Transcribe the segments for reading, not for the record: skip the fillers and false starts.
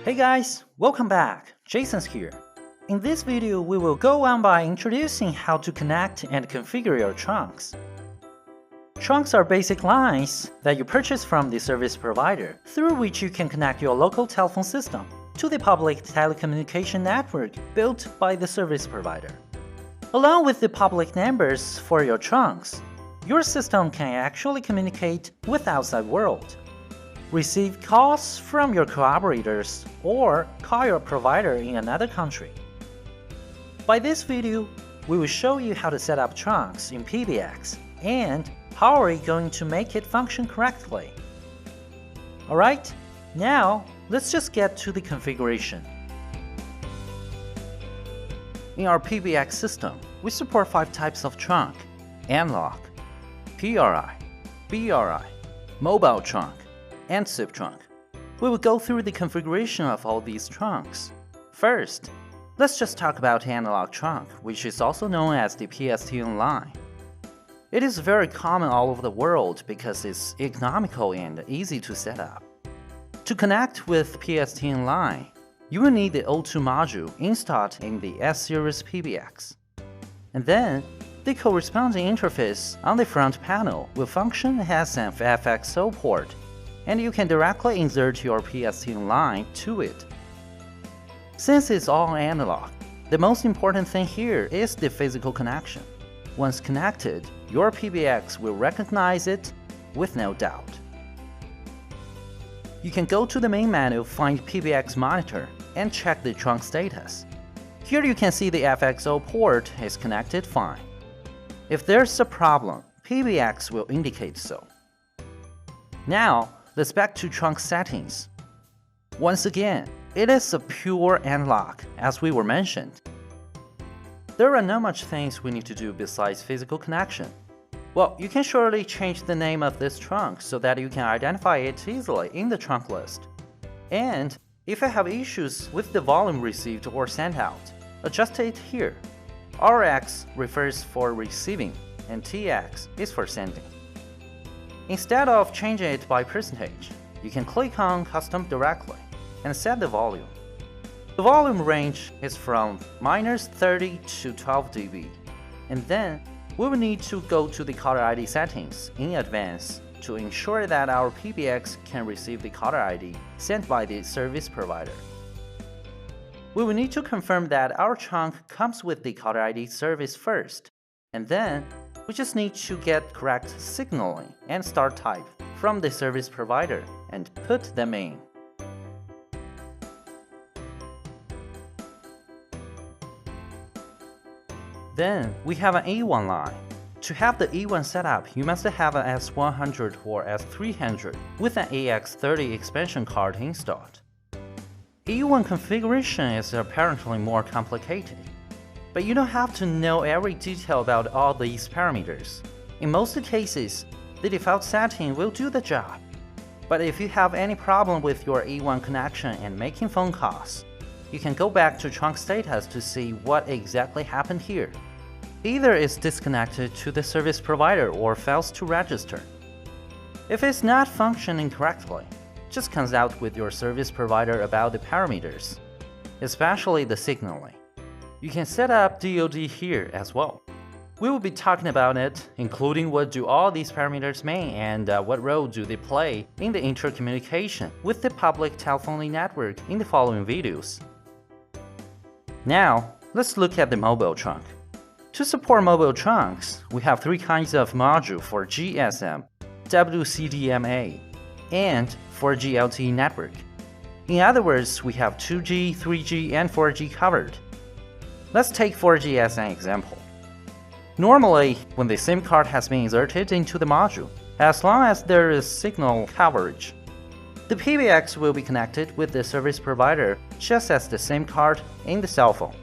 Hey guys, welcome back. Jason's here. In this video, we will go on by introducing how to connect and configure your trunks. Trunks are basic lines that you purchase from the service provider, through which you can connect your local telephone system to the public telecommunication network built by the service provider. Along with the public numbers for your trunks, your system can actually communicate with the outside world, receive calls from your collaborators, or call your provider in another country. By this video, we will show you how to set up trunks in PBX and how are we going to make it function correctly. Alright, now let's just get to the configuration. In our PBX system, we support 5 types of trunk: analog, PRI, BRI, mobile trunk, and SIP trunk. We will go through the configuration of all these trunks. First, let's just talk about analog trunk, which is also known as the PSTN line. It is very common all over the world because it's economical and easy to set up. To connect with PSTN line, you will need the O2 module installed in the S-Series PBX. And then, the corresponding interface on the front panel will function as an FXO port, and you can directly insert your PSTN line to it. Since it's all analog, the most important thing here is the physical connection. Once connected, your PBX will recognize it with no doubt. You can go to the main menu, find PBX monitor, and check the trunk status. Here you can see the FXO port is connected fine. If there's a problem, PBX will indicate so. Now, let's back to trunk settings. Once again, it is a pure analog, as we were mentioned. There are not much things we need to do besides physical connection. Well, you can surely change the name of this trunk so that you can identify it easily in the trunk list. And if you have issues with the volume received or sent out, adjust it here. RX refers for receiving, and TX is for sending. Instead of changing it by percentage, you can click on Custom directly and set the volume. The volume range is from -30 to 12 dB. And then, we will need to go to the caller ID settings in advance to ensure that our PBX can receive the caller ID sent by the service provider. We will need to confirm that our trunk comes with the caller ID service first, and then we just need to get correct signaling and start type from the service provider and put them in. Then we have an E1 line. To have the E1 set up, you must have an S100 or S300 with an AX30 expansion card installed. E1 configuration is apparently more complicated, but you don't have to know every detail about all these parameters. In most cases, the default setting will do the job. But if you have any problem with your E1 connection and making phone calls, you can go back to trunk status to see what exactly happened here. Either it's disconnected to the service provider or fails to register. If it's not functioning correctly, just consult with your service provider about the parameters, especially the signaling. You can set up DoD here as well. We will be talking about it, including what do all these parameters mean and what role do they play in the intercommunication with the public telephony network in the following videos. Now, let's look at the mobile trunk. To support mobile trunks, we have 3 kinds of module for GSM, WCDMA, and 4G LTE network. In other words, we have 2G, 3G, and 4G covered. Let's take 4G as an example. Normally, when the SIM card has been inserted into the module, as long as there is signal coverage, the PBX will be connected with the service provider just as the SIM card in the cell phone.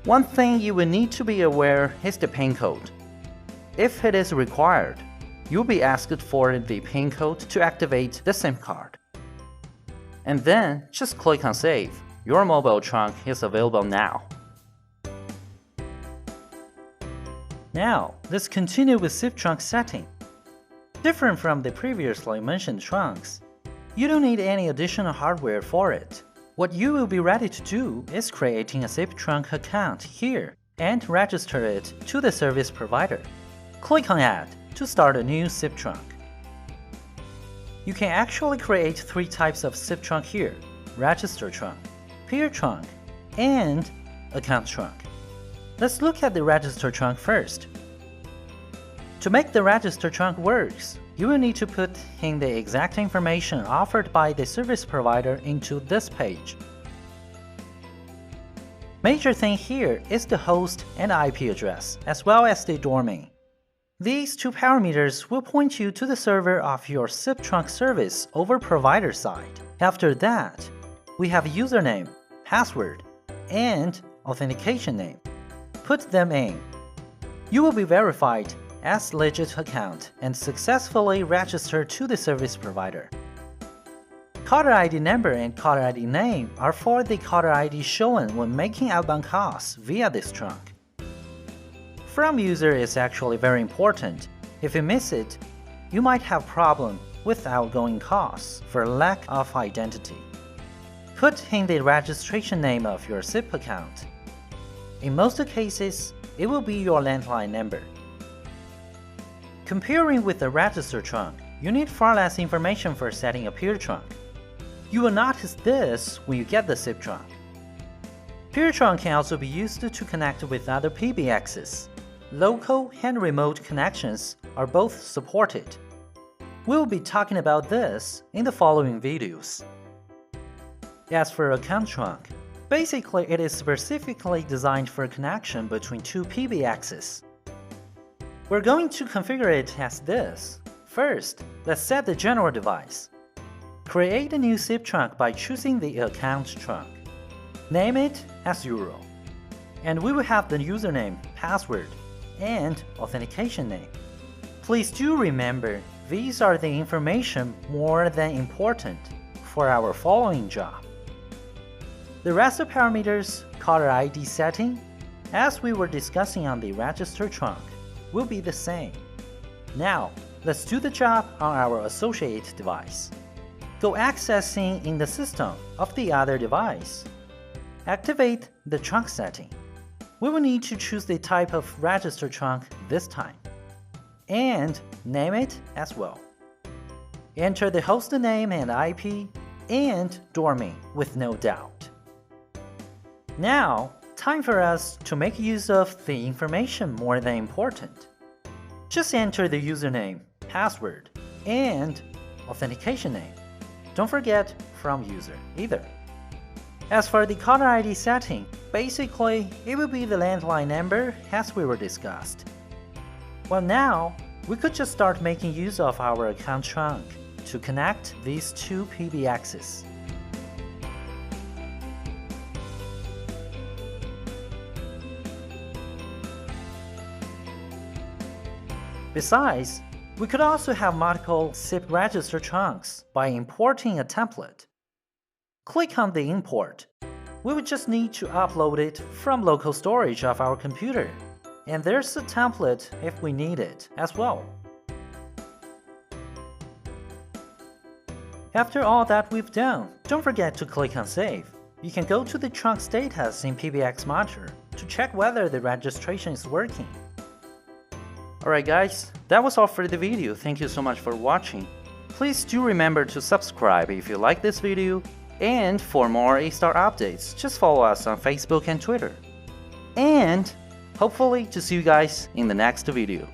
One thing you will need to be aware is the PIN code. If it is required, you'll be asked for the PIN code to activate the SIM card. And then just click on Save. Your mobile trunk is available now. Now, let's continue with SIP trunk setting. Different from the previously mentioned trunks, You don't need any additional hardware for it. What you will be ready to do is creating a SIP trunk account here and register it to the service provider. Click on Add to start a new SIP trunk. You can actually create 3 types of SIP trunk here: register trunk, peer trunk, and account trunk. Let's look at the register trunk first. To make the register trunk works, you will need to put in the exact information offered by the service provider into this page. Major thing here is the host and IP address, as well as the domain. These 2 parameters will point you to the server of your SIP trunk service over provider side. After that, we have username, password, and authentication name. Put them in. You will be verified as legit account and successfully registered to the service provider. Caller ID number and caller ID name are for the caller ID shown when making outbound calls via this trunk. From user is actually very important. If you miss it, you might have problem with outgoing calls for lack of identity. Put in the registration name of your SIP account. In most cases, it will be your landline number. Comparing with the register trunk, you need far less information for setting a peer trunk. You will notice this when you get the SIP trunk. Peer trunk can also be used to connect with other PBXs. Local and remote connections are both supported. We'll be talking about this in the following videos. As for account trunk, basically it is specifically designed for connection between 2 PBXs. We're going to configure it as this. First, let's set the general device. Create a new SIP trunk by choosing the account trunk. Name it as Euro. And we will have the username, password, and authentication name. Please do remember, these are the information more than important for our following job. The rest of parameters, caller ID setting, as we were discussing on the register trunk, will be the same. Now, let's do the job on our associate device. Go accessing in the system of the other device. Activate the trunk setting. We will need to choose the type of register trunk this time, and name it as well. Enter the host name and IP, and domain with no doubt. Now, time for us to make use of the information more than important. Just enter the username, password, and authentication name. Don't forget from user either. As for the caller ID setting, basically it will be the landline number as we were discussed. Well, now we could just start making use of our account trunk to connect these 2 PBXs. Besides, we could also have multiple SIP register trunks by importing a template. Click on the import. We would just need to upload it from local storage of our computer, and there's a template if we need it as well. After all that we've done, don't forget to click on Save. You can go to the trunk status in PBX Monitor to check whether the registration is working. Alright guys, that was all for the video. Thank you so much for watching. Please do remember to subscribe if you like this video, and for more Yeastar updates, just follow us on Facebook and Twitter. And hopefully to see you guys in the next video.